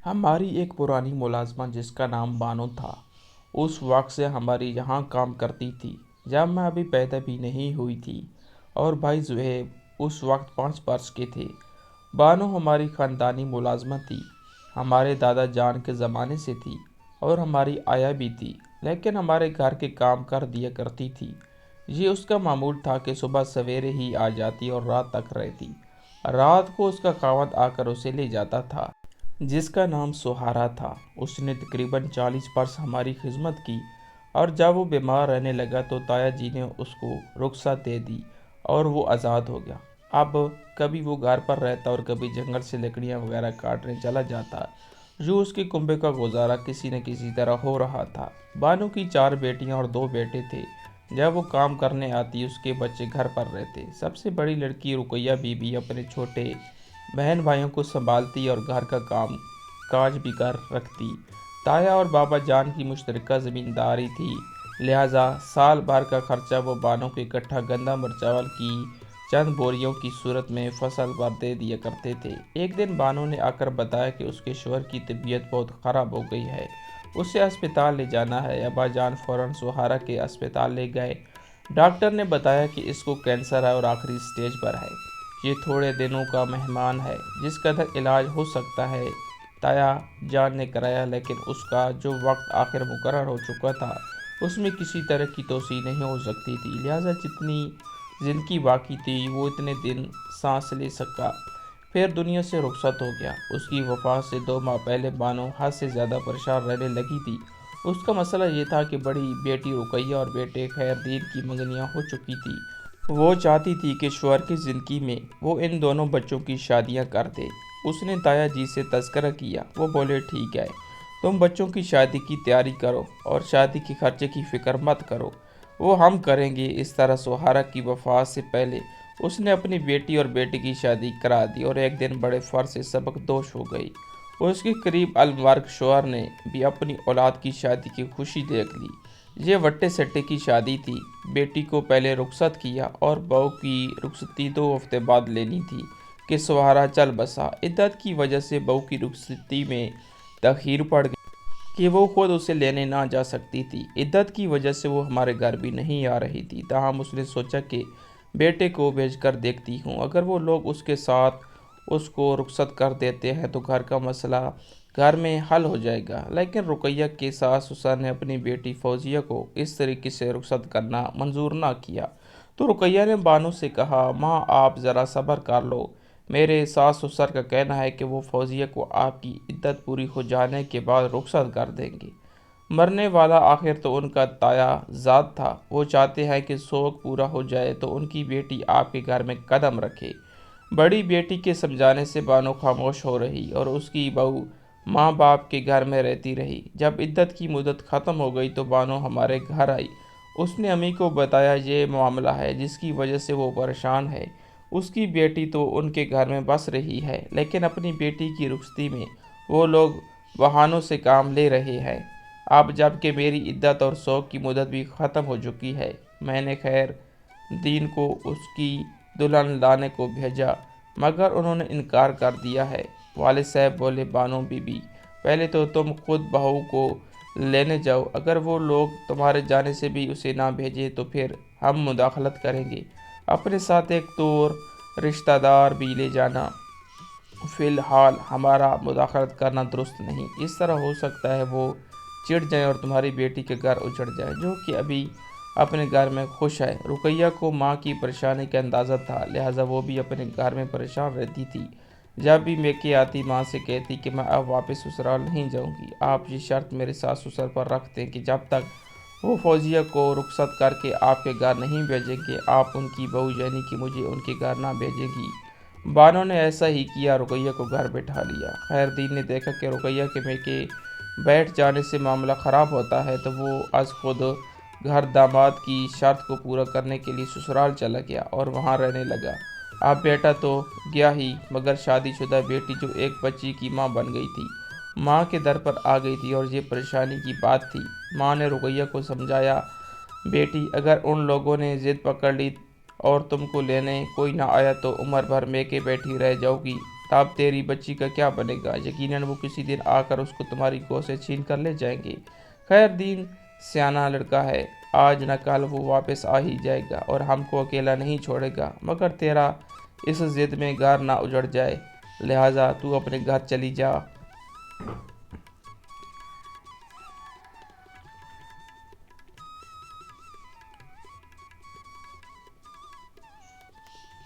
ہماری ایک پرانی ملازمہ جس کا نام بانو تھا اس وقت سے ہماری یہاں کام کرتی تھی جب میں ابھی پیدا بھی نہیں ہوئی تھی، اور بھائی زہیب اس وقت 5 برس کے تھے۔ بانو ہماری خاندانی ملازمہ تھی، ہمارے دادا جان کے زمانے سے تھی اور ہماری آیا بھی تھی، لیکن ہمارے گھر کے کام کر دیا کرتی تھی۔ یہ اس کا معمول تھا کہ صبح سویرے ہی آ جاتی اور رات تک رہتی۔ رات کو اس کا خاوند آ کر اسے لے جاتا تھا، جس کا نام سہارا تھا۔ اس نے تقریباً 40 برس ہماری خدمت کی، اور جب وہ بیمار رہنے لگا تو تایا جی نے اس کو رخصت دے دی اور وہ آزاد ہو گیا۔ اب کبھی وہ گھر پر رہتا اور کبھی جنگل سے لکڑیاں وغیرہ کاٹنے چلا جاتا۔ جو اس کے کنبے کا گزارا کسی نہ کسی طرح ہو رہا تھا۔ بانو کی 4 بیٹیاں اور 2 بیٹے تھے۔ جب وہ کام کرنے آتی اس کے بچے گھر پر رہتے۔ سب سے بڑی لڑکی رقیہ بی بی اپنے چھوٹے بہن بھائیوں کو سنبھالتی اور گھر کا کام کاج بھی کر رکھتی۔ تایا اور بابا جان کی مشترکہ زمینداری تھی، لہٰذا سال بھر کا خرچہ وہ بانو کو اکٹھا گندم اور چاول کی چند بوریوں کی صورت میں فصل پر دے دیا کرتے تھے۔ ایک دن بانو نے آ کر بتایا کہ اس کے شوہر کی طبیعت بہت خراب ہو گئی ہے، اسے اسپتال لے جانا ہے۔ ابا جان فوراً سہارا کے اسپتال لے گئے۔ ڈاکٹر نے بتایا کہ اس کو کینسر ہے اور آخری سٹیج پر ہے۔ یہ تھوڑے دنوں کا مہمان ہے، جس قدر علاج ہو سکتا ہے تایا جان نے کرایا، لیکن اس کا جو وقت آخر مقرر ہو چکا تھا اس میں کسی طرح کی توسیع نہیں ہو سکتی تھی، لہٰذا جتنی زندگی باقی تھی وہ اتنے دن سانس لے سکا، پھر دنیا سے رخصت ہو گیا۔ اس کی وفات سے 2 ماہ پہلے بانو حد سے زیادہ پریشان رہنے لگی تھی۔ اس کا مسئلہ یہ تھا کہ بڑی بیٹی رقیہ اور بیٹے خیر دین کی منگنیاں ہو چکی تھی۔ وہ چاہتی تھی کہ شوہر کی زندگی میں وہ ان دونوں بچوں کی شادیاں کر دے۔ اس نے تایا جی سے تذکرہ کیا۔ وہ بولے ٹھیک ہے، تم بچوں کی شادی کی تیاری کرو اور شادی کے خرچے کی فکر مت کرو، وہ ہم کریں گے۔ اس طرح سہارا کی وفات سے پہلے اس نے اپنی بیٹی اور بیٹے کی شادی کرا دی اور ایک دن بڑے فرض سے سبق دوش ہو گئی۔ اس کے قریب المرگ شوہر نے بھی اپنی اولاد کی شادی کی خوشی دیکھ لی۔ یہ وٹے سٹے کی شادی تھی۔ بیٹی کو پہلے رخصت کیا اور بہو کی رخصتی 2 ہفتے بعد لینی تھی کہ سہارا چل بسا۔ عدت کی وجہ سے بہو کی رخصتی میں تاخیر پڑ گئی کہ وہ خود اسے لینے نہ جا سکتی تھی۔ عدت کی وجہ سے وہ ہمارے گھر بھی نہیں آ رہی تھی، تاہم اس نے سوچا کہ بیٹے کو بھیج کر دیکھتی ہوں، اگر وہ لوگ اس کے ساتھ اس کو رخصت کر دیتے ہیں تو گھر کا مسئلہ گھر میں حل ہو جائے گا۔ لیکن رقیہ کے ساس سسر نے اپنی بیٹی فوزیہ کو اس طریقے سے رخصت کرنا منظور نہ کیا، تو رقیہ نے بانو سے کہا، ماں آپ ذرا صبر کر لو، میرے ساس سسر کا کہنا ہے کہ وہ فوزیہ کو آپ کی عدت پوری ہو جانے کے بعد رخصت کر دیں گے۔ مرنے والا آخر تو ان کا تایا ذات تھا، وہ چاہتے ہیں کہ سوگ پورا ہو جائے تو ان کی بیٹی آپ کے گھر میں قدم رکھے۔ بڑی بیٹی کے سمجھانے سے بانو خاموش ہو رہی اور اس کی بہو ماں باپ کے گھر میں رہتی رہی۔ جب عدت کی مدت ختم ہو گئی تو بانو ہمارے گھر آئی۔ اس نے امی کو بتایا یہ معاملہ ہے جس کی وجہ سے وہ پریشان ہے۔ اس کی بیٹی تو ان کے گھر میں بس رہی ہے، لیکن اپنی بیٹی کی رخصتی میں وہ لوگ بہانوں سے کام لے رہے ہیں۔ اب جب کہ میری عدت اور سوگ کی مدت بھی ختم ہو چکی ہے، میں نے خیر دین کو اس کی دلہن لانے کو بھیجا، مگر انہوں نے انکار کر دیا ہے۔ والد صاحب بولے، بانو بی بی پہلے تو تم خود بہو کو لینے جاؤ، اگر وہ لوگ تمہارے جانے سے بھی اسے نہ بھیجے تو پھر ہم مداخلت کریں گے، اپنے ساتھ ایک طور رشتہ دار بھی لے جانا۔ فی الحال ہمارا مداخلت کرنا درست نہیں، اس طرح ہو سکتا ہے وہ چڑ جائیں اور تمہاری بیٹی کے گھر اجڑ جائے جو کہ ابھی اپنے گھر میں خوش ہے۔ رقیہ کو ماں کی پریشانی کا اندازہ تھا، لہٰذا وہ بھی اپنے گھر میں پریشان رہتی تھی۔ جب بھی میکے آتی ماں سے کہتی کہ میں اب واپس سسرال نہیں جاؤں گی، آپ یہ شرط میرے ساس سسر پر رکھ دیں کہ جب تک وہ فوزیہ کو رخصت کر کے آپ کے گھر نہیں بھیجیں گے، آپ ان کی بہو یعنی کہ مجھے ان کے گھر نہ بھیجیں گی۔ بانو نے ایسا ہی کیا، رقیہ کو گھر بٹھا لیا۔ خیر دین نے دیکھا کہ رقیہ کے میکے بیٹھ جانے سے معاملہ خراب ہوتا ہے تو وہ از خود گھر داماد کی شرط کو پورا کرنے کے لیے سسرال چلا گیا اور وہاں رہنے لگا۔ اب بیٹا تو گیا ہی، مگر شادی شدہ بیٹی جو ایک بچی کی ماں بن گئی تھی، ماں کے در پر آ گئی تھی اور یہ پریشانی کی بات تھی۔ ماں نے رقیہ کو سمجھایا، بیٹی اگر ان لوگوں نے ضد پکڑ لی اور تم کو لینے کوئی نہ آیا تو عمر بھر میکے بیٹھی رہ جاؤ گی، اب تیری بچی کا کیا بنے گا؟ یقیناً وہ کسی دن آ کر اس کو تمہاری گود سے چھین کر لے جائیں گے۔ خیر دین سیانا لڑکا ہے، آج نہ کل وہ واپس آ ہی جائے گا اور ہم کو اکیلا نہیں چھوڑے گا، مگر تیرا اس ضد میں گھر نہ اجڑ جائے، لہٰذا تو اپنے گھر چلی جا۔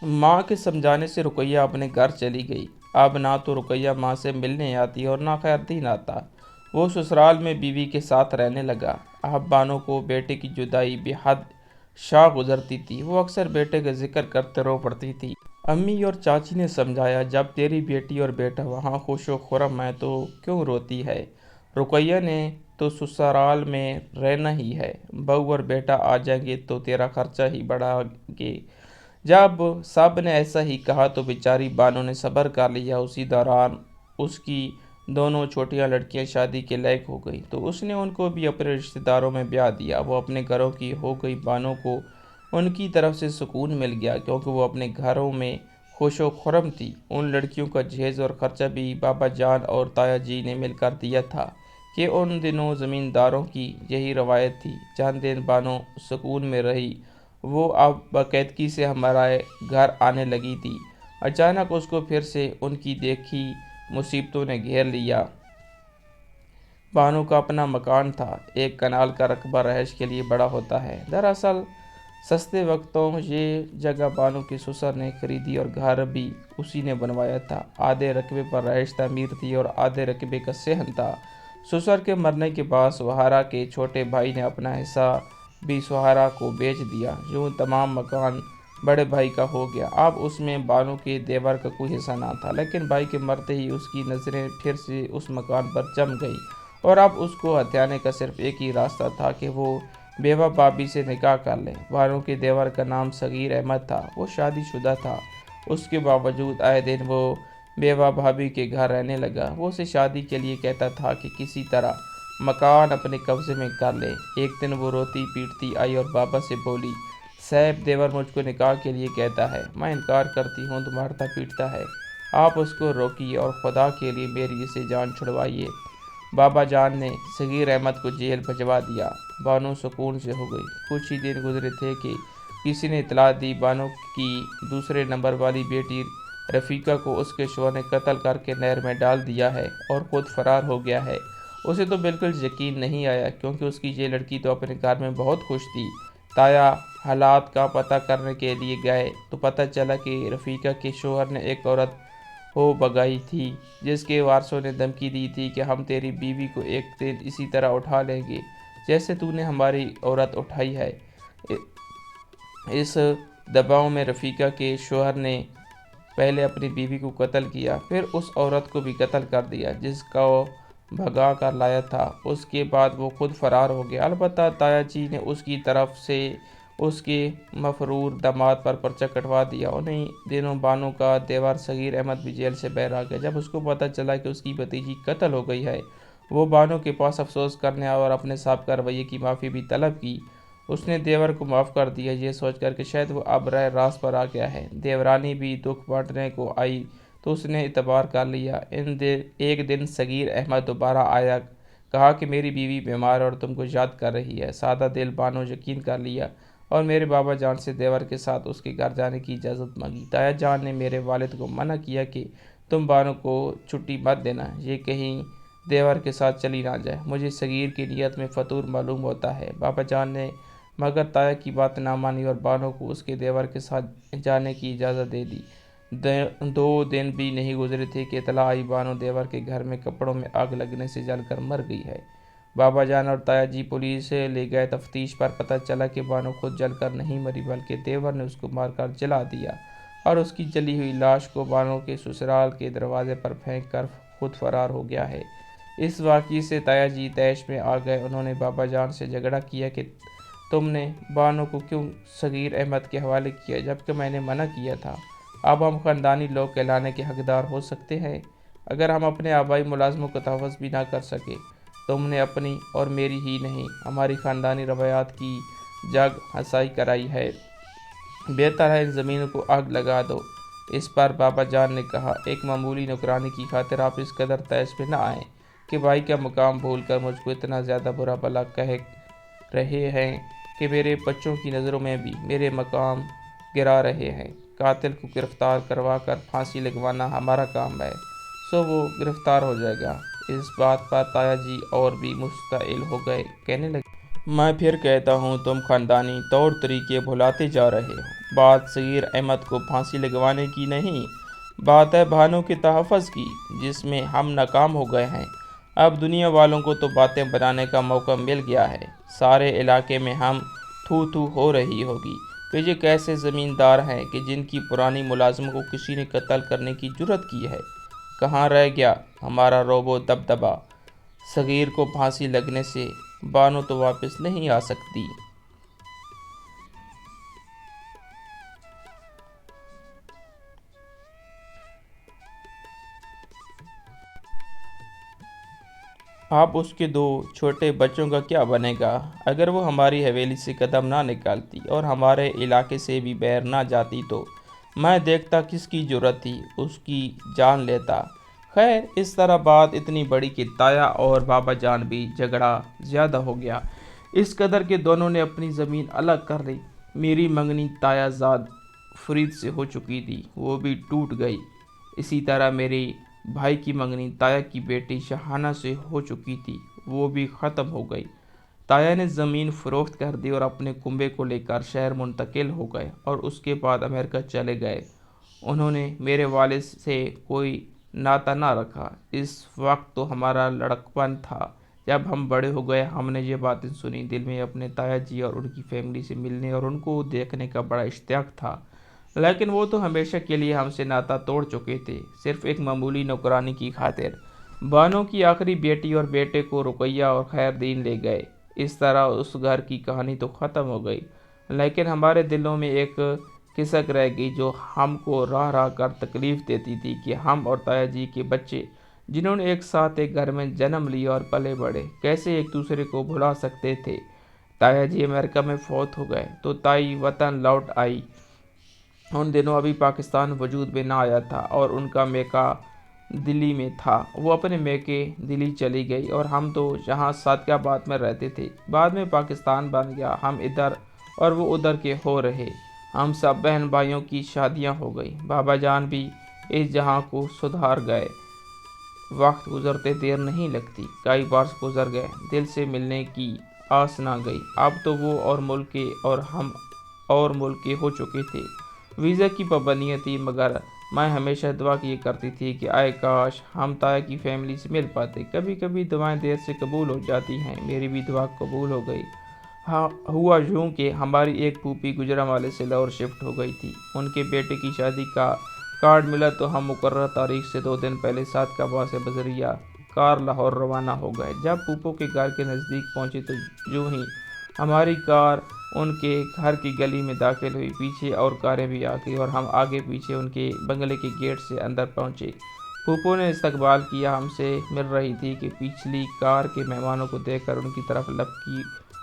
ماں کے سمجھانے سے رقیہ اپنے گھر چلی گئی۔ اب نہ تو رقیہ ماں سے ملنے آتی اور نہ خیردین آتا۔ وہ سسرال میں بیوی کے ساتھ رہنے لگا۔ اب بانو کو بیٹے کی جدائی بے حد شاق گزرتی تھی۔ وہ اکثر بیٹے کا ذکر کرتے رو پڑتی تھی۔ امی اور چاچی نے سمجھایا، جب تیری بیٹی اور بیٹا وہاں خوش و خرم ہے تو کیوں روتی ہے؟ رقیہ نے تو سسرال میں رہنا ہی ہے، بہو اور بیٹا آ جائیں گے تو تیرا خرچہ ہی بڑھا گے۔ جب سب نے ایسا ہی کہا تو بیچاری بانو نے صبر کر لیا۔ اسی دوران اس کی دونوں چھوٹیاں لڑکیاں شادی کے لائق ہو گئی تو اس نے ان کو بھی اپنے رشتہ داروں میں بیاہ دیا۔ وہ اپنے گھروں کی ہو گئی۔ بانو کو ان کی طرف سے سکون مل گیا کیونکہ وہ اپنے گھروں میں خوش و خرم تھی۔ ان لڑکیوں کا جہیز اور خرچہ بھی بابا جان اور تایا جی نے مل کر دیا تھا کہ ان دنوں زمینداروں کی یہی روایت تھی۔ چند دن بانو سکون میں رہی۔ وہ اب باقاعدگی سے ہمارے گھر آنے لگی تھی۔ اچانک اس کو پھر سے ان کی دیکھی مصیبتوں نے گھیر لیا۔ بانو کا اپنا مکان تھا۔ ایک کنال کا رقبہ رہائش کے لیے بڑا ہوتا ہے۔ دراصل سستے وقتوں یہ جگہ بانو کے سسر نے خریدی اور گھر بھی اسی نے بنوایا تھا۔ آدھے رقبے پر رہائش تعمیر تھی اور آدھے رقبے کا صحن تھا۔ سسر کے مرنے کے بعد سہارا کے چھوٹے بھائی نے اپنا حصہ بھی سہارا کو بیچ دیا۔ یوں تمام مکان بڑے بھائی کا ہو گیا۔ اب اس میں بانو کے دیور کا کوئی حصہ نہ تھا، لیکن بھائی کے مرتے ہی اس کی نظریں پھر سے اس مکان پر جم گئیں اور اب اس کو ہتھیانے کا صرف ایک ہی راستہ تھا کہ وہ بیوہ بھابھی سے نکاح کر لے۔ بانو کے دیور کا نام صغیر احمد تھا۔ وہ شادی شدہ تھا، اس کے باوجود آئے دن وہ بیوہ بھابھی کے گھر رہنے لگا۔ وہ اسے شادی کے لیے کہتا تھا کہ کسی طرح مکان اپنے قبضے میں کر لے۔ ایک دن وہ روتی پیٹتی آئی اور بابا سے بولی، صاحب دیور مجھ کو نکاح کے لیے کہتا ہے، میں انکار کرتی ہوں تو مارتا پیٹتا ہے، آپ اس کو روکیے اور خدا کے لیے میری اسے جان چھڑوائیے۔ بابا جان نے صغیر احمد کو جیل بھجوا دیا۔ بانو سکون سے ہو گئی۔ کچھ ہی دن گزرے تھے کہ کسی نے اطلاع دی بانو کی دوسرے نمبر والی بیٹی رفیقہ کو اس کے شوہر نے قتل کر کے نہر میں ڈال دیا ہے اور خود فرار ہو گیا ہے۔ اسے تو بالکل یقین نہیں آیا کیونکہ اس کی یہ لڑکی تو اپنے گھر میں بہت خوش تھی۔ تایا حالات کا پتہ کرنے کے لیے گئے تو پتہ چلا کہ رفیقہ کے شوہر نے ایک عورت ہو بگائی تھی جس کے وارثوں نے دھمکی دی تھی کہ ہم تیری بیوی کو ایک دن اسی طرح اٹھا لیں گے جیسے تو نے ہماری عورت اٹھائی ہے۔ اس دباؤ میں رفیقہ کے شوہر نے پہلے اپنی بیوی کو قتل کیا، پھر اس عورت کو بھی قتل کر دیا جس کو بھگا کر لایا تھا۔ اس کے بعد وہ خود فرار ہو گیا۔ البتہ تایا جی نے اس کی طرف سے اس کے مفرور داماد پر پرچہ کٹوا دیا۔ انہی دنوں بانو کا دیور صغیر احمد بھی جیل سے باہر آ گیا۔ جب اس کو پتہ چلا کہ اس کی بھتیجی قتل ہو گئی ہے، وہ بانو کے پاس افسوس کرنے آیا اور اپنے سابقہ رویے کی معافی بھی طلب کی۔ اس نے دیور کو معاف کر دیا، یہ سوچ کر کہ شاید وہ اب راہ راست پر آ گیا ہے۔ دیورانی بھی دکھ بانٹنے کو آئی تو اس نے اعتبار کر لیا۔ ایک دن صغیر احمد دوبارہ آیا، کہا کہ میری بیوی بیمار ہے اور تم کو یاد کر رہی ہے۔ سادہ دل بانو یقین کر لیا اور میرے بابا جان سے دیور کے ساتھ اس کے گھر جانے کی اجازت مانگی۔ تایا جان نے میرے والد کو منع کیا کہ تم بانو کو چھٹی مت دینا، یہ کہیں دیور کے ساتھ چلی نہ جائے، مجھے صغیر کی نیت میں فطور معلوم ہوتا ہے۔ بابا جان نے مگر تایا کی بات نہ مانی اور بانو کو اس کے دیور کے ساتھ جانے کی اجازت دے دی۔ 2 دن بھی نہیں گزرے تھے کہ اطلاع آئی بانو دیور کے گھر میں کپڑوں میں آگ لگنے سے جل کر مر گئی ہے۔ بابا جان اور تایا جی پولیس لے گئے۔ تفتیش پر پتہ چلا کہ بانو خود جل کر نہیں مری بلکہ دیور نے اس کو مار کر جلا دیا اور اس کی جلی ہوئی لاش کو بانو کے سسرال کے دروازے پر پھینک کر خود فرار ہو گیا ہے۔ اس واقعے سے تایا جی طیش میں آ گئے۔ انہوں نے بابا جان سے جھگڑا کیا کہ تم نے بانو کو کیوں صغیر احمد کے حوالے کیا جبکہ میں نے منع کیا تھا؟ اب ہم خاندانی لوگ کہلانے کے حقدار ہو سکتے ہیں اگر ہم اپنے آبائی ملازموں کو تحفظ بھی نہ کر سکے۔ تم نے اپنی اور میری ہی نہیں ہماری خاندانی روایات کی جگ ہنسائی کرائی ہے۔ بہتر ہے ان زمینوں کو آگ لگا دو۔ اس پر بابا جان نے کہا، ایک معمولی نوکرانی کی خاطر آپ اس قدر تیش پہ نہ آئیں کہ بھائی کا مقام بھول کر مجھ کو اتنا زیادہ برا بھلا کہہ رہے ہیں کہ میرے بچوں کی نظروں میں بھی میرے مقام گرا رہے ہیں۔ قاتل کو گرفتار کروا کر پھانسی لگوانا ہمارا کام ہے، سو وہ گرفتار ہو جائے گا۔ اس بات پر تایا جی اور بھی مشتعل ہو گئے، کہنے لگے، میں پھر کہتا ہوں تم خاندانی طور طریقے بھلاتے جا رہے ہو۔ بات صغیر احمد کو پھانسی لگوانے کی نہیں، بات ہے بہانوں کے تحفظ کی، جس میں ہم ناکام ہو گئے ہیں۔ اب دنیا والوں کو تو باتیں بنانے کا موقع مل گیا ہے، سارے علاقے میں ہم تھو تھو ہو رہی ہوگی کہ یہ کیسے زمیندار ہیں کہ جن کی پرانی ملازموں کو کسی نے قتل کرنے کی جرت کی ہے۔ کہاں رہ گیا ہمارا رعب و دبدبا؟ صغیر کو پھانسی لگنے سے بانو تو واپس نہیں آ سکتی۔ آپ اس کے دو چھوٹے بچوں کا کیا بنے گا؟ اگر وہ ہماری حویلی سے قدم نہ نکالتی اور ہمارے علاقے سے بھی باہر نہ جاتی تو میں دیکھتا کس کی جرت تھی، اس کی جان لیتا۔ خیر، اس طرح بات اتنی بڑی کہ تایا اور بابا جان بھی جھگڑا زیادہ ہو گیا، اس قدر کہ دونوں نے اپنی زمین الگ کر لی۔ میری منگنی تایا زاد فرید سے ہو چکی تھی، وہ بھی ٹوٹ گئی۔ اسی طرح میرے بھائی کی منگنی تایا کی بیٹی شاہانہ سے ہو چکی تھی، وہ بھی ختم ہو گئی۔ تایا نے زمین فروخت کر دی اور اپنے کنبے کو لے کر شہر منتقل ہو گئے اور اس کے بعد امریکہ چلے گئے۔ انہوں نے میرے والد سے کوئی ناطہ نہ رکھا۔ اس وقت تو ہمارا لڑکپن تھا۔ جب ہم بڑے ہو گئے ہم نے یہ باتیں سنی، دل میں اپنے تایا جی اور ان کی فیملی سے ملنے اور ان کو دیکھنے کا بڑا اشتیاق تھا، لیکن وہ تو ہمیشہ کے لیے ہم سے ناطہ توڑ چکے تھے، صرف ایک معمولی نوکرانی کی خاطر۔ بانو کی آخری بیٹی اور بیٹے کو رقیہ اور خیر دین لے گئے۔ اس طرح اس گھر کی کہانی تو ختم ہو گئی، لیکن ہمارے دلوں میں ایک کھسک رہ گئی جو ہم کو راہ راہ کر تکلیف دیتی تھی کہ ہم اور تایا جی کے بچے، جنہوں نے ایک ساتھ ایک گھر میں جنم لیا اور پلے بڑھے، کیسے ایک دوسرے کو بھلا سکتے تھے۔ تایا جی امریکہ میں فوت ہو گئے تو تائی وطن لوٹ آئی۔ ان دنوں ابھی پاکستان وجود میں نہ آیا تھا اور ان کا میکہ دلی میں تھا۔ وہ اپنے میکے دلی چلی گئی اور ہم تو یہاں صادق آباد میں رہتے تھے۔ بعد میں پاکستان بن گیا، ہم ادھر اور وہ ادھر کے ہو رہے۔ ہم سب بہن بھائیوں کی شادیاں ہو گئی، بابا جان بھی اس جہاں کو سدھار گئے۔ وقت گزرتے دیر نہیں لگتی، کئی برس گزر گئے، دل سے ملنے کی آس نہ گئی۔ اب تو وہ اور ملک کے اور ہم اور ملک کے ہو چکے تھے۔ ویزا کی پابندیاں تھیں، مگر میں ہمیشہ دعا کیا کرتی تھی کہ آئے کاش ہم تایا کی فیملی سے مل پاتے۔ کبھی کبھی دعائیں دیر سے قبول ہو جاتی ہیں، میری بھی دعا قبول ہو گئی۔ ہوا یوں کہ ہماری ایک پھوپھی گوجرانوالے سے لاہور شفٹ ہو گئی تھی۔ ان کے بیٹے کی شادی کا کارڈ ملا تو ہم مقررہ تاریخ سے 2 دن پہلے صادق آباد سے بذریعہ کار لاہور روانہ ہو گئے۔ جب پھوپھو کے گھر کے نزدیک پہنچے تو یوں ہی ہماری کار ان کے گھر کی گلی میں داخل ہوئی، پیچھے اور کاریں بھی آ گئی اور ہم آگے پیچھے ان کے بنگلے کے گیٹ سے اندر پہنچے۔ پھوپھو نے استقبال کیا، ہم سے مل رہی تھی کہ پچھلی کار کے مہمانوں کو دیکھ کر ان کی طرف لپکی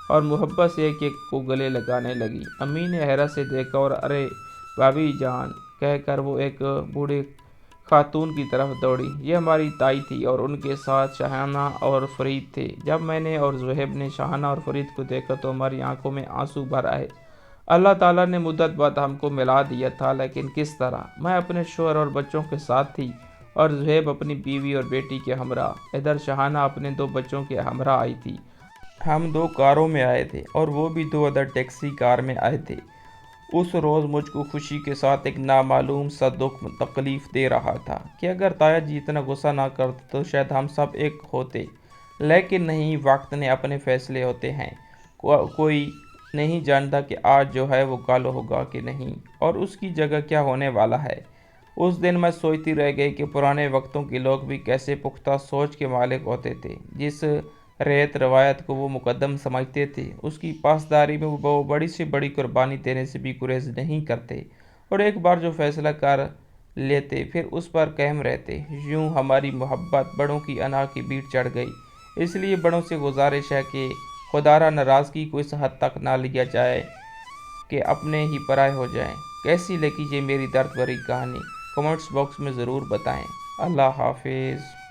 اور محبت سے ایک ایک کو گلے لگانے لگی۔ امی نے حیرت سے دیکھا اور ارے بھابھی جان کہہ کر وہ ایک بوڑھے خاتون کی طرف دوڑی۔ یہ ہماری تائی تھی اور ان کے ساتھ شاہانہ اور فرید تھے۔ جب میں نے اور زہیب نے شاہانہ اور فرید کو دیکھا تو ہماری آنکھوں میں آنسو بھر آئے۔ اللہ تعالیٰ نے مدت بعد ہم کو ملا دیا تھا، لیکن کس طرح؟ میں اپنے شوہر اور بچوں کے ساتھ تھی اور زہیب اپنی بیوی اور بیٹی کے ہمراہ۔ ادھر شاہانہ اپنے 2 بچوں کے ہمراہ آئی تھی۔ ہم 2 کاروں میں آئے تھے اور وہ بھی 2 ادھر ٹیکسی کار میں آئے تھے۔ اس روز مجھ کو خوشی کے ساتھ ایک نامعلوم سا دکھ تکلیف دے رہا تھا کہ اگر تایا جی اتنا غصہ نہ کرتے تو شاید ہم سب ایک ہوتے، لیکن نہیں، وقت نے اپنے فیصلے ہوتے ہیں۔ کوئی نہیں جانتا کہ آج جو ہے وہ کل ہوگا کہ نہیں، اور اس کی جگہ کیا ہونے والا ہے۔ اس دن میں سوچتی رہ گئی کہ پرانے وقتوں کے لوگ بھی کیسے پختہ سوچ کے مالک ہوتے تھے۔ جس ریت روایت کو وہ مقدم سمجھتے تھے، اس کی پاسداری میں وہ بڑی سے بڑی قربانی دینے سے بھی گریز نہیں کرتے، اور ایک بار جو فیصلہ کر لیتے پھر اس پر قائم رہتے۔ یوں ہماری محبت بڑوں کی انا کی پیٹھ چڑھ گئی۔ اس لیے بڑوں سے گزارش ہے کہ خدارا ناراضگی کو اس حد تک نہ لیا جائے کہ اپنے ہی پرائے ہو جائیں۔ کیسی لگی یہ میری درد بھری کہانی؟ کمنٹس باکس میں ضرور بتائیں۔ اللہ حافظ۔